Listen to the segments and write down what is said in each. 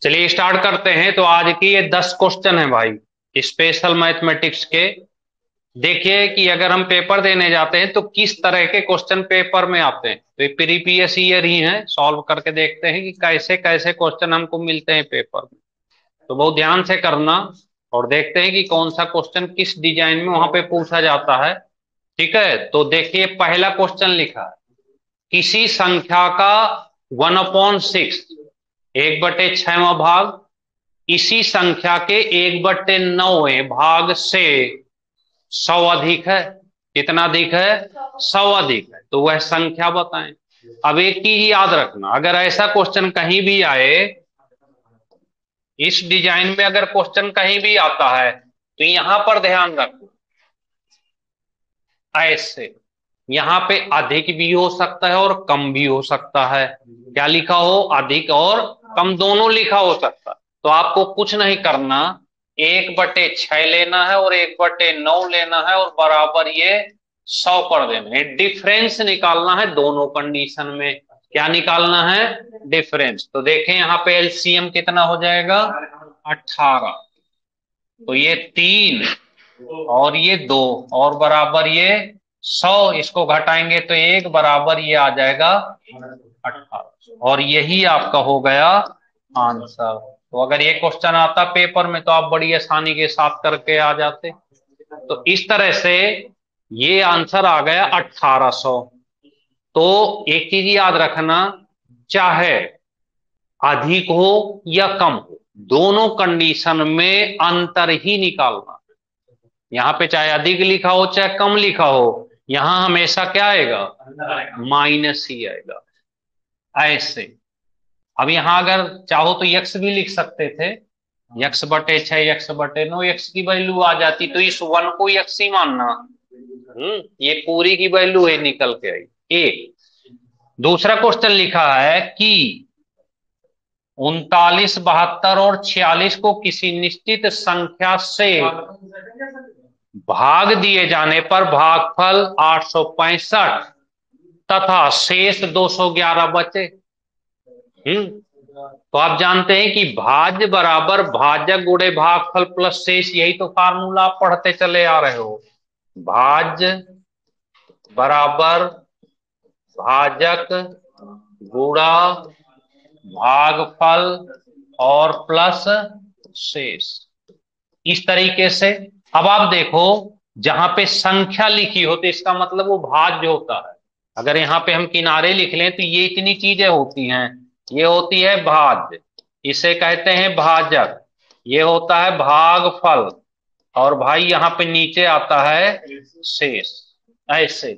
चलिए स्टार्ट करते हैं। तो आज की ये 10 क्वेश्चन है भाई स्पेशल मैथमेटिक्स के। देखिए कि अगर हम पेपर देने जाते हैं तो किस तरह के क्वेश्चन पेपर में आते हैं। तो ये प्रीवियस ईयर ही है, सॉल्व करके देखते हैं कि कैसे कैसे क्वेश्चन हमको मिलते हैं पेपर में। तो बहुत ध्यान से करना और देखते हैं कि कौन सा क्वेश्चन किस डिजाइन में वहां पे पूछा जाता है। ठीक है, तो देखिए पहला क्वेश्चन लिखा है, किसी संख्या का 1/6 1/6वां भाग इसी संख्या के 1/9वें भाग से 100 अधिक है। कितना अधिक है? 100 अधिक है। तो वह संख्या बताएं। अब एक चीज याद रखना, अगर ऐसा क्वेश्चन कहीं भी आए, इस डिजाइन में अगर क्वेश्चन कहीं भी आता है तो यहां पर ध्यान रखना, ऐसे यहां पे अधिक भी हो सकता है और कम भी हो सकता है। क्या लिखा हो? अधिक और कम दोनों लिखा हो सकता है। तो आपको कुछ नहीं करना, 1/6 लेना है और 1/9 लेना है और बराबर ये 100 कर देना है। डिफरेंस निकालना है दोनों कंडीशन में। क्या निकालना है? डिफरेंस। तो देखें यहाँ पे एलसीएम कितना हो जाएगा? 18। तो ये 3 और ये 2 और बराबर ये 100, इसको घटाएंगे तो 1 बराबर ये आ जाएगा 18। और यही आपका हो गया आंसर। तो अगर ये क्वेश्चन आता पेपर में तो आप बड़ी आसानी के साथ करके आ जाते। तो इस तरह से ये आंसर आ गया 1800। तो एक चीज याद रखना, चाहे अधिक हो या कम हो, दोनों कंडीशन में अंतर ही निकालना। यहाँ पे चाहे अधिक लिखा हो चाहे कम लिखा हो, यहां हमेशा क्या आएगा? माइनस ही आएगा। ऐसे अब यहां अगर चाहो तो यक्स भी लिख सकते थे, x/6 x/9 एक्स की वैल्यू आ जाती तो इस 1 को यक्स ही मानना। ये पूरी की वैल्यू है निकल के आई। एक दूसरा क्वेश्चन लिखा है कि 39 72 और 46 को किसी निश्चित संख्या से भाग दिए जाने पर भागफल 865 तथा शेष 211 बचे। तो आप जानते हैं कि भाज्य बराबर भाजक गुणे भागफल प्लस शेष, यही तो फार्मूला आप पढ़ते चले आ रहे हो। भाज्य बराबर भाजक गुणा भागफल और प्लस शेष, इस तरीके से। अब आप देखो, जहां पे संख्या लिखी हो तो इसका मतलब वो भाज्य होता है। अगर यहाँ पे हम किनारे लिख लें तो ये इतनी चीजें होती हैं, ये होती है भाज्य, इसे कहते हैं भाजक, ये होता है भागफल, और भाई यहाँ पे नीचे आता है शेष। ऐसे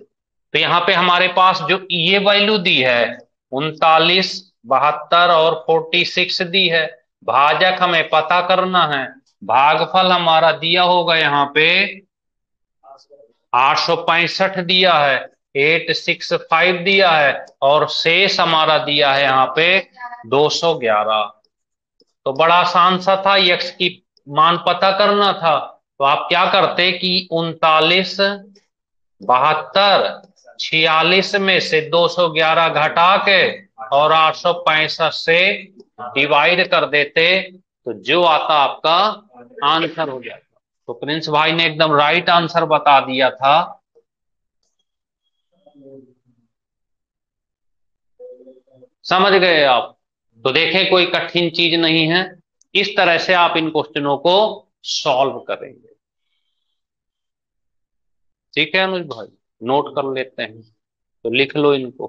तो यहाँ पे हमारे पास जो ये वैल्यू दी है 39 72 और 46 दी है, भाजक हमें पता करना है, भागफल हमारा दिया होगा यहाँ पे 865 दिया है, 865 दिया है, और शेष हमारा दिया है यहाँ पे 211। तो बड़ा आसान सा था, यक्स की मान पता करना था। तो आप क्या करते कि 39 72 46 में से 211 घटा के और 865 से डिवाइड कर देते, तो जो आता आपका आंसर हो जाता। तो प्रिंस भाई ने एकदम राइट आंसर बता दिया था। समझ गए आप? तो देखें कोई कठिन चीज नहीं है, इस तरह से आप इन क्वेश्चनों को सॉल्व करेंगे। ठीक है अनुज भाई, नोट कर लेते हैं तो लिख लो इनको।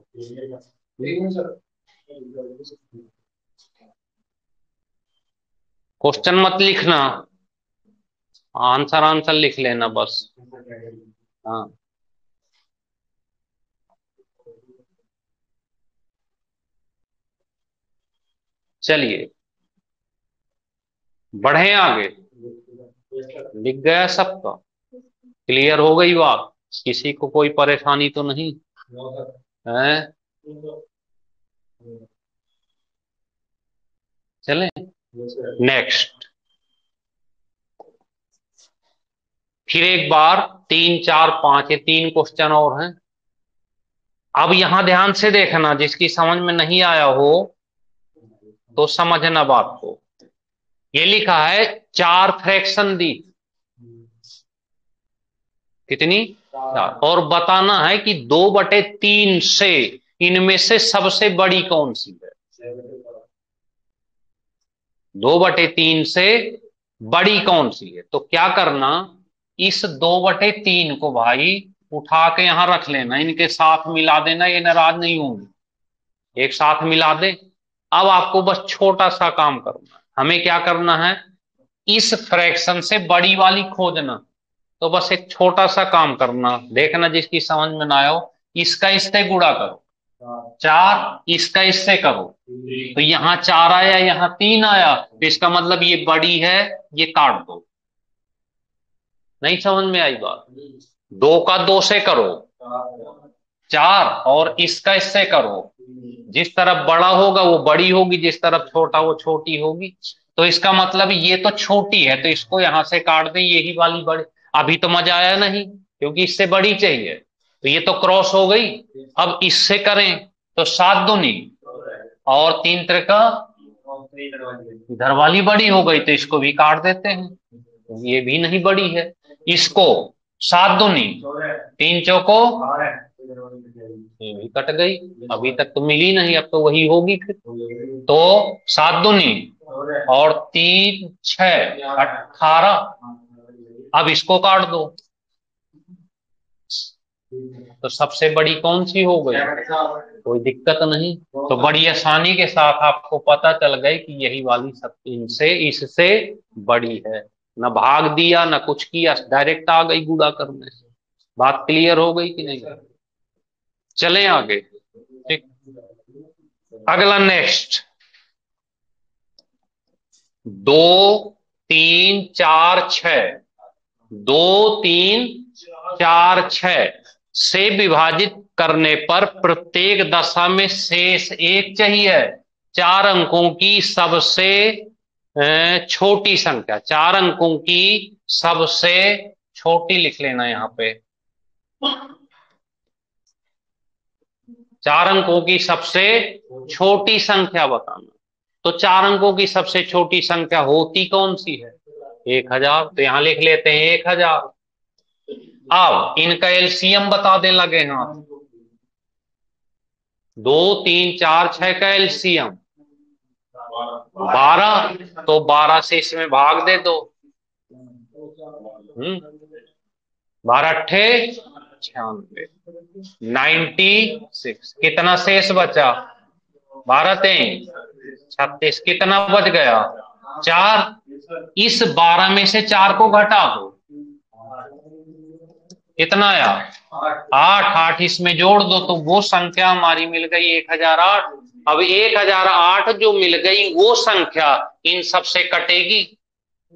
क्वेश्चन मत लिखना, आंसर आंसर लिख लेना बस। हाँ, चलिए बढ़े आगे। लिख गया सबका? क्लियर हो गई बात? किसी को कोई परेशानी तो नहीं है? चलें नेक्स्ट। फिर एक बार 3 4 5 ये 3 क्वेश्चन और हैं। अब यहां ध्यान से देखना, जिसकी समझ में नहीं आया हो तो समझना बात को। ये लिखा है 4 फ्रैक्शन दी, कितनी 4, और बताना है कि 2/3 से इनमें से सबसे बड़ी कौन सी है। 2/3 से बड़ी कौन सी है। तो क्या करना, इस 2/3 को भाई उठा के यहां रख लेना, इनके साथ मिला देना, ये नाराज नहीं होंगे, एक साथ मिला दे। अब आपको बस छोटा सा काम करना है, हमें क्या करना है, इस फ्रैक्शन से बड़ी वाली खोजना। तो बस एक छोटा सा काम करना, देखना जिसकी समझ में ना आए हो, इसका इससे गुणा करो 4, इसका इससे करो, तो यहाँ 4 आया, यहाँ 3 आया, तो इसका मतलब ये बड़ी है, ये काट दो। नहीं समझ में आई बात। 2 का 2 से करो 4, और इसका इससे करो, जिस तरफ बड़ा होगा वो बड़ी होगी, जिस तरफ छोटा वो छोटी होगी। तो इसका मतलब ये तो छोटी है, तो इसको यहां से काट दें, यही वाली बड़ी। अभी तो मजा आया नहीं, क्योंकि इससे बड़ी चाहिए, तो ये तो क्रॉस हो गई। अब इससे करें तो 7 दूनी और 3 त्रिका, इधर वाली बड़ी हो गई, तो इसको भी काट देते हैं, ये भी नहीं बड़ी है। इसको 7 दूनी 3 चौको, ये भी कट गई, अभी तक तो मिली नहीं, अब तो वही होगी फिर। तो 7 दूनी और 3 6 18, अब इसको काट दो, तो सबसे बड़ी कौन सी हो गई, कोई दिक्कत नहीं। तो बड़ी आसानी के साथ आपको पता चल गई कि यही वाली सब इनसे इससे बड़ी है। न भाग दिया न कुछ किया, डायरेक्ट आ गई गुणा करने से। बात क्लियर हो गई कि नहीं। चलें आगे। ठीक, अगला नेक्स्ट, 2 3 4 6, 2 3 4 6 से विभाजित करने पर प्रत्येक दशा में शेष 1 चाहिए। 4 अंकों की सबसे छोटी संख्या, 4 अंकों की सबसे छोटी लिख लेना यहां पे, 4 अंकों की सबसे छोटी संख्या बताना। तो 4 अंकों की सबसे छोटी संख्या होती कौन सी है, 1000, तो यहां लिख लेते हैं 1000। अब इनका एलसीएम बता दें लगे हाथ, 2 3 4 6 का एलसीएम 12, तो 12 से इसमें भाग दे दो। 12 अट्ठे 96, 96, कितना शेष बचा, 12 3 36, कितना बच गया 4। इस 12 में से 4 को घटा दो, कितना आया 8, 8 इसमें जोड़ दो, तो वो संख्या हमारी मिल गई 1008। अब 1008 जो मिल गई वो संख्या इन सबसे कटेगी,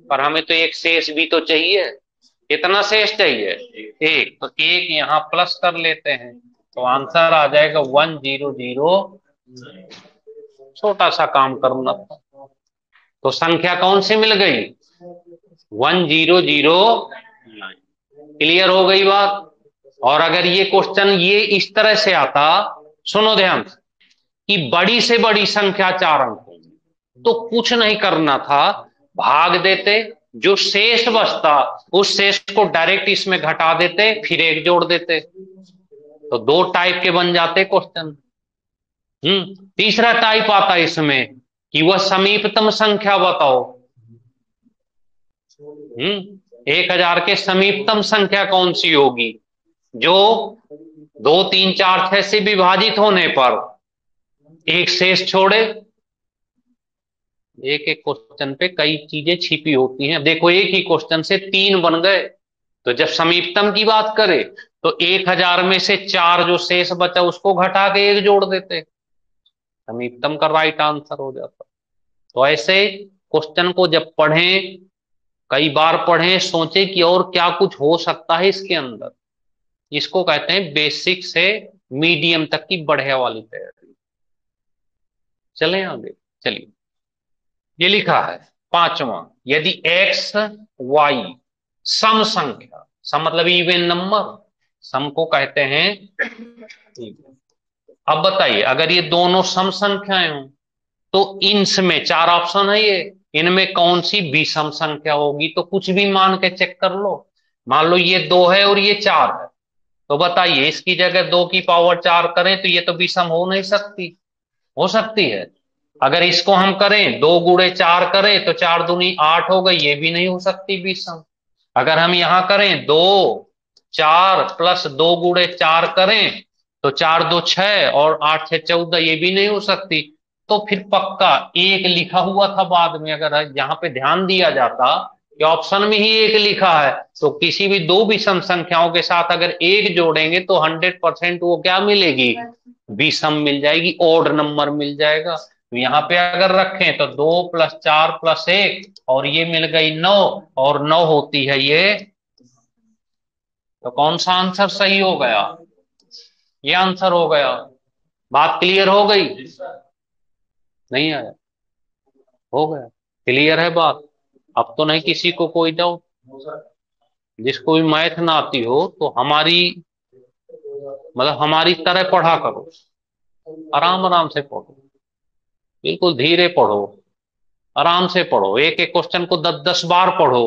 पर हमें तो एक शेष भी तो चाहिए। कितना शेष चाहिए, 1, तो 1 यहां प्लस कर लेते हैं, तो आंसर आ जाएगा 100। छोटा सा काम करना था, तो संख्या कौन सी मिल गई, 1009। क्लियर हो गई बात। और अगर ये क्वेश्चन ये इस तरह से आता, सुनो ध्यान से, कि बड़ी से बड़ी संख्या 4 अंकों में, तो कुछ नहीं करना था, भाग देते, जो शेष बचता उस शेष को डायरेक्ट इसमें घटा देते, फिर 1 जोड़ देते, तो 2 टाइप के बन जाते क्वेश्चन। तीसरा टाइप आता है इसमें कि वह समीपतम संख्या बताओ। 1000 के समीपतम संख्या कौन सी होगी, जो 2 3 4 6 से विभाजित होने पर एक शेष छोड़े। एक एक क्वेश्चन पे कई चीजें छिपी होती हैं। देखो एक ही क्वेश्चन से 3 बन गए, तो जब समीपतम की बात करें तो 1000 में से 4 जो शेष बचा उसको घटा के 1 जोड़ देते, समीपतम का राइट आंसर हो जाता। तो ऐसे क्वेश्चन को जब पढ़ें, कई बार पढ़ें, सोचें कि और क्या कुछ हो सकता है इसके अंदर। इसको कहते हैं बेसिक से मीडियम तक की बढ़िया वाली तैयारी। चलें आगे, चलिए। ये लिखा है 5वां, यदि एक्स वाई सम संख्या, सम मतलब इवन नंबर, सम को कहते हैं। अब बताइए, अगर ये दोनों सम संख्याएं हों तो इनमें चार ऑप्शन है ये, इनमें कौन सी विषम संख्या होगी, तो कुछ भी मान के चेक कर लो। मान लो ये 2 है और ये 4 है, तो बताइए इसकी जगह 2 की पावर 4 करें तो ये तो विषम हो नहीं सकती, हो सकती है? अगर इसको हम करें 2 गुणे 4 करें तो 4 दूनी 8 हो गई, ये भी नहीं हो सकती विषम। अगर हम यहां करें 2 4 प्लस 2 गुणे 4 करें तो 4 2 6 और 8 6 14, ये भी नहीं हो सकती। तो फिर पक्का एक लिखा हुआ था बाद में, अगर यहाँ पे ध्यान दिया जाता कि ऑप्शन में ही एक लिखा है, तो किसी भी दो विषम संख्याओं के साथ अगर एक जोड़ेंगे तो 100% वो क्या मिलेगी, विषम मिल जाएगी, ओड नंबर मिल जाएगा। तो यहाँ पे अगर रखें तो 2 प्लस 4 प्लस 1 और ये मिल गई 9, और 9 होती है ये, तो कौन सा आंसर सही हो गया, ये आंसर हो गया। बात क्लियर हो गई? नहीं आया? हो गया? क्लियर है बात? अब तो नहीं किसी को कोई डाउट? जिसको भी मैथ ना आती हो तो हमारी मतलब हमारी तरह पढ़ा करो, आराम आराम से पढ़ो, बिल्कुल धीरे पढ़ो, आराम से पढ़ो, एक एक क्वेश्चन को 10 10 बार पढ़ो,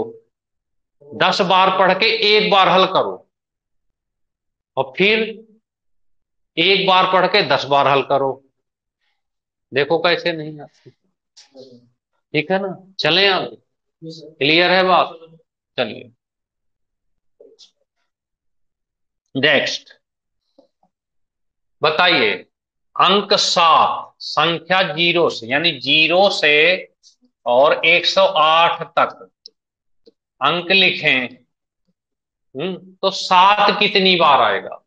10 बार पढ़ के एक बार हल करो, और फिर एक बार पढ़ के 10 बार हल करो, देखो कैसे नहीं आती। ठीक है ना? चलें आगे? क्लियर है बात? चलिए नेक्स्ट बताइए। अंक 7 संख्या 0 से, यानी 0 से और 108 तक अंक लिखें, तो 7 कितनी बार आएगा,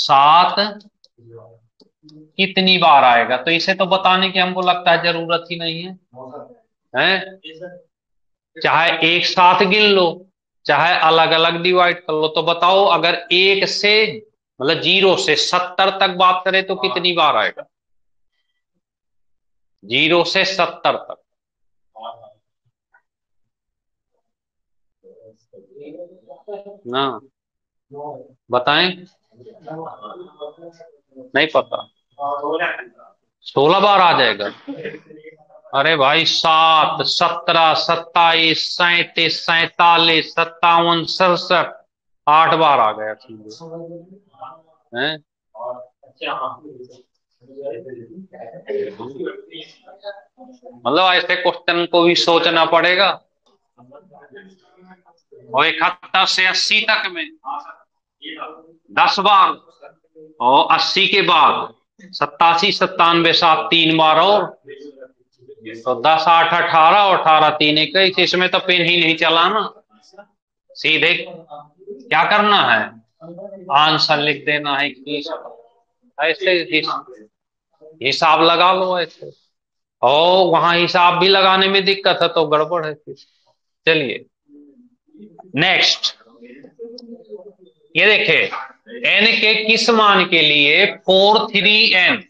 7 कितनी बार आएगा? तो इसे तो बताने की हमको लगता है जरूरत ही नहीं है, हैं? चाहे एक साथ गिन लो, चाहे अलग अलग डिवाइड कर लो, तो बताओ अगर एक से मतलब 0 से 70 तक बात करें तो कितनी बार आएगा, 0 से 70 तक? ना बताएं? नहीं पता? 16 बार आ जाएगा? अरे भाई 7 17 27 37 47 57 67, 8 बार आ गया सीधे, हैं? मतलब ऐसे क्वेश्चन को भी सोचना पड़ेगा। और 71 से 80 तक में 10 बार, और 80 के बाद 87 97 7 3 बार, और तो 10 8 18 और 18 3 21, इसमें तो पेन ही नहीं चला ना, सीधे क्या करना है, आंसर लिख देना है कि ऐसे हिसाब लगा लो ऐसे, और वहां हिसाब भी लगाने में दिक्कत है तो गड़बड़ है फिर। चलिए नेक्स्ट, ये देखे एन के किस मान के लिए 4 3n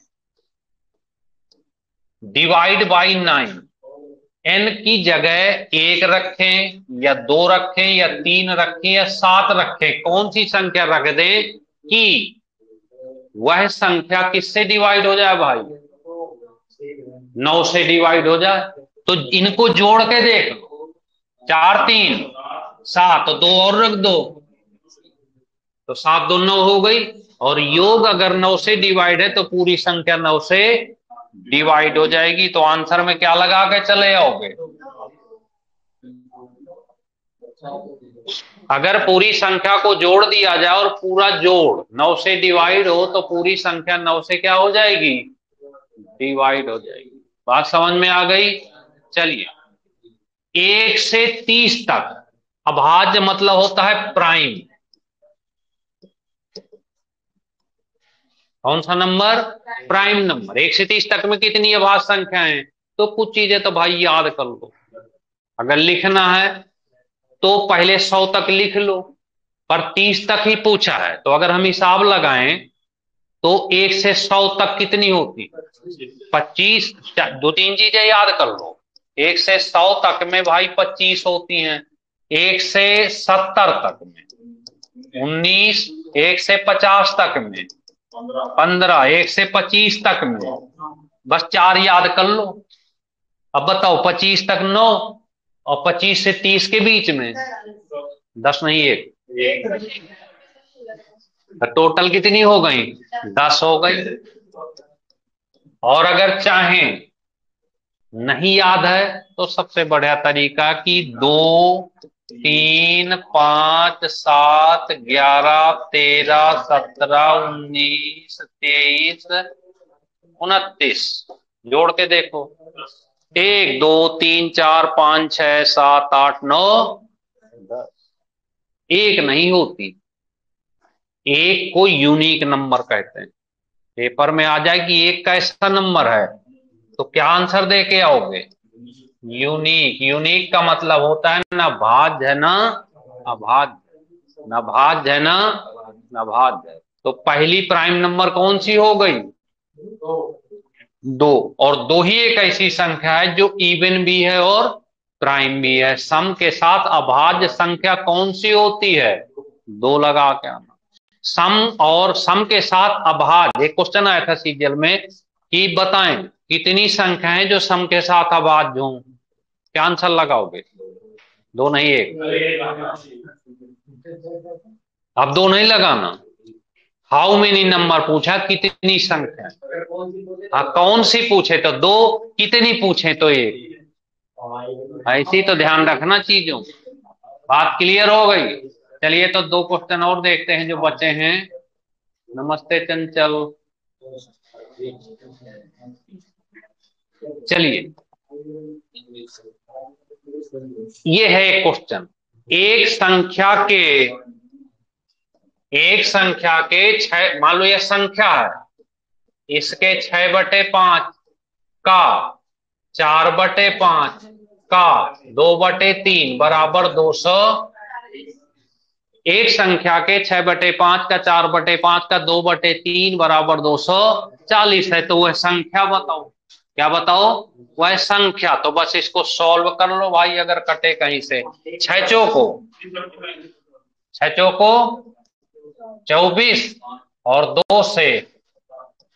डिवाइड बाई 9, एन की जगह 1 रखें या 2 रखें या 3 रखें या 7 रखें, कौन सी संख्या रख दें कि वह संख्या किससे डिवाइड हो जाए भाई, 9 से डिवाइड हो जाए? तो इनको जोड़ के देख लो, 4 3 7, 2 और रख दो, तो 7 2 9 हो गई, और योग अगर 9 से डिवाइड है तो पूरी संख्या 9 से डिवाइड हो जाएगी। तो आंसर में क्या लगा के चले आओगे, अगर पूरी संख्या को जोड़ दिया जाए और पूरा जोड़ 9 से डिवाइड हो तो पूरी संख्या 9 से क्या हो जाएगी, डिवाइड हो जाएगी। बात समझ में आ गई? चलिए 1 से 30 तक अभाज्य मतलब होता है प्राइम, कौन सा नंबर, प्राइम नंबर। 1 से 30 तक में कितनी अभाज्य संख्या है, तो कुछ चीजें तो भाई याद कर लो, अगर लिखना है तो पहले 100 तक लिख लो, पर 30 तक ही पूछा है, तो अगर हम हिसाब लगाएं तो 1 से 100 तक कितनी होती, 25। 2 3 चीजें याद कर लो, 1 से 100 तक में भाई 25 होती हैं, 1 से 70 तक में 19, 1 से 50 तक में 15, 1 से 25 तक में बस 4 याद कर लो। अब बताओ 25 तक 9 और 25 से 30 के बीच में 10 नहीं एक, टोटल कितनी हो गई? 10 हो गई। और अगर चाहें नहीं याद है तो सबसे बढ़िया तरीका कि 2 3 5 7 11 13 17 19 23 29 जोड़ के देखो। 1 2 3 4 5 6 7 8 9 10। एक नहीं होती, एक को यूनिक नंबर कहते हैं। पेपर में आ जाए कि एक कैसा नंबर है तो क्या आंसर दे के आओगे? यूनिक। यूनिक का मतलब होता है ना भाज्य है ना अभाज्य, ना भाज्य है ना भाज्य है। तो पहली प्राइम नंबर कौन सी हो गई? 2। और 2 ही एक ऐसी संख्या है जो इवन भी है और प्राइम भी है। सम के साथ अभाज्य संख्या कौन सी होती है? 2 लगा के आना। सम और सम के साथ अभाज्य, एक क्वेश्चन आया था सीरियल में कि बताएं कितनी संख्याएं जो सम के साथ अभाज्य हों। क्या आंसर लगाओगे? 2 नहीं एक। अब 2 नहीं लगाना। हाउ मेनी नंबर पूछा, कितनी संख्या। हाँ कौन सी पूछे तो 2, कितनी पूछे तो 1। ऐसी तो ध्यान रखना चीजों। बात क्लियर हो गई? चलिए तो 2 क्वेश्चन और देखते हैं जो बचे हैं। नमस्ते चंचल। चलिए ये है एक क्वेश्चन। एक संख्या के छह, मान लो यह संख्या है, इसके 6/5 का 4/5 का 2/3 बराबर 200। एक संख्या के 6/5 का 4/5 का 2/3 बराबर 240 है। तो वह संख्या बताओ। क्या बताओ? वह संख्या। तो बस इसको सॉल्व कर लो भाई, अगर कटे कहीं से। 6 चौको 24 और 2 से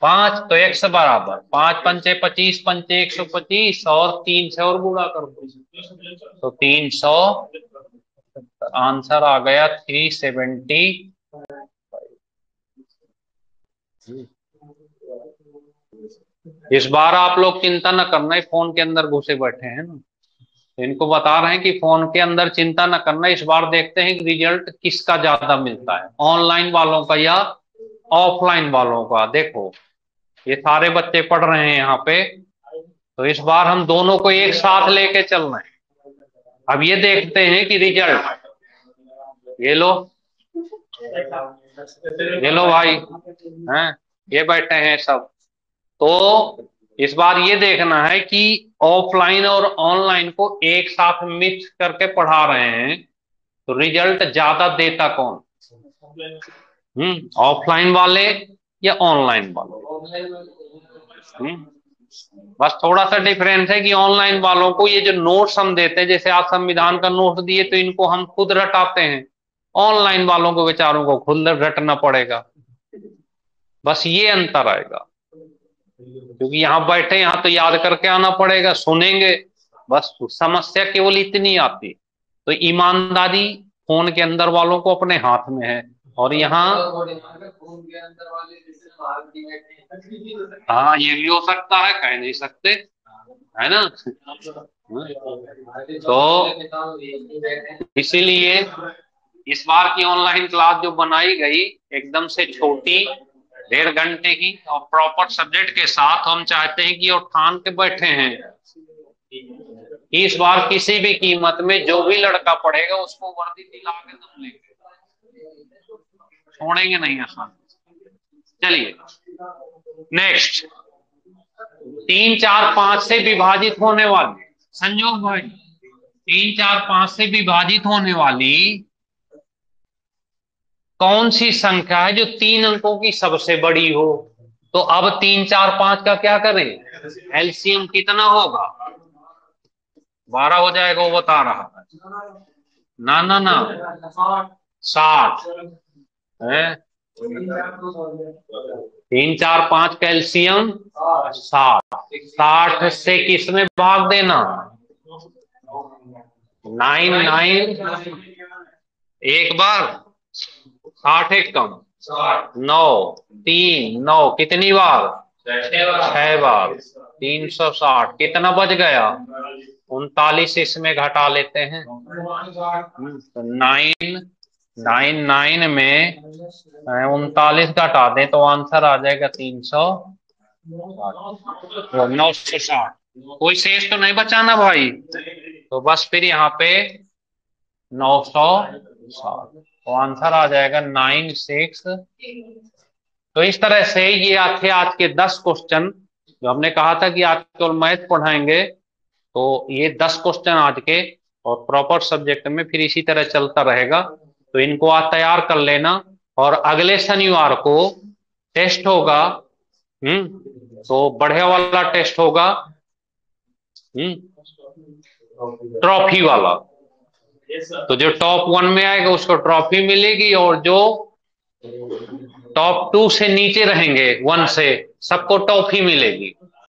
5 तो 1 से बराबर 5 पंचे 25 पंचे 125 और 3 से और गुणा कर दो तो 300। आंसर आ गया 370। इस बार आप लोग चिंता न करना, फोन के अंदर घुसे बैठे हैं ना, तो इनको बता रहे हैं कि फोन के अंदर चिंता न करना। इस बार देखते हैं कि रिजल्ट किसका ज्यादा मिलता है, ऑनलाइन वालों का या ऑफलाइन वालों का। देखो ये सारे बच्चे पढ़ रहे हैं यहाँ पे, तो इस बार हम दोनों को एक साथ लेके चल रहे हैं। अब ये देखते हैं कि रिजल्ट, ये लो, ये लो भाई, हैं ये बैठे हैं सब। तो इस बार ये देखना है कि ऑफलाइन और ऑनलाइन को एक साथ मिक्स करके पढ़ा रहे हैं तो रिजल्ट ज्यादा देता कौन? ऑफलाइन वाले या ऑनलाइन वाले? बस थोड़ा सा डिफरेंस है कि ऑनलाइन वालों को ये जो नोट्स हम देते हैं, जैसे आज संविधान का नोट्स दिए तो इनको हम खुद रटाते हैं, ऑनलाइन वालों को बेचारों को खुद रटना पड़ेगा। बस ये अंतर आएगा, क्योंकि यहाँ बैठे यहाँ तो याद करके आना पड़ेगा, सुनेंगे। बस समस्या केवल इतनी आती। तो ईमानदारी फोन के अंदर वालों को अपने हाथ में है, और यहाँ हाँ ये भी हो सकता है, कह नहीं सकते, है ना। तो इसीलिए इस बार की ऑनलाइन क्लास जो बनाई गई एकदम से छोटी, 1.5 घंटे की और प्रॉपर सब्जेक्ट के साथ, हम चाहते हैं कि और ठान के बैठे हैं इस बार किसी भी कीमत में जो भी लड़का पढ़ेगा उसको वर्दी दिला के दम लेंगे, छोड़ेंगे नहीं आसान। चलिए नेक्स्ट, 3 4 5 से विभाजित होने वाली, संयोग भाई 3 4 5 से विभाजित होने वाली कौन सी संख्या है जो 3 अंकों की सबसे बड़ी हो? तो अब 3 4 5 का क्या करें? एलसीएम कितना होगा? 12 हो जाएगा, वो बता रहा है। ना ना ना, 60 है। 3 4 5 कैल्शियम 60। 60 से किसमें भाग देना? 9 9 एक बार, 60 एक कम 9 3 9 कितनी बार? 6 बार। 360 कितना बच गया? 39 इसमें घटा लेते हैं। तो 9 में 39 घटा दें तो आंसर आ जाएगा 960। कोई शेष तो नहीं बचाना भाई। तो बस फिर यहाँ पे 960 तो आंसर आ जाएगा 96। तो इस तरह से ये थे आज के 10 क्वेश्चन जो हमने कहा था कि आज केवल मैथ पढ़ाएंगे। तो ये 10 क्वेश्चन आज के, और प्रॉपर सब्जेक्ट में फिर इसी तरह चलता रहेगा। तो इनको आज तैयार कर लेना, और अगले शनिवार को टेस्ट होगा। तो बढ़िया वाला टेस्ट होगा, ट्रॉफी वाला। तो जो टॉप 1 में आएगा उसको ट्रॉफी मिलेगी, और जो टॉप 2 से नीचे रहेंगे 1 से, सबको टॉफी मिलेगी।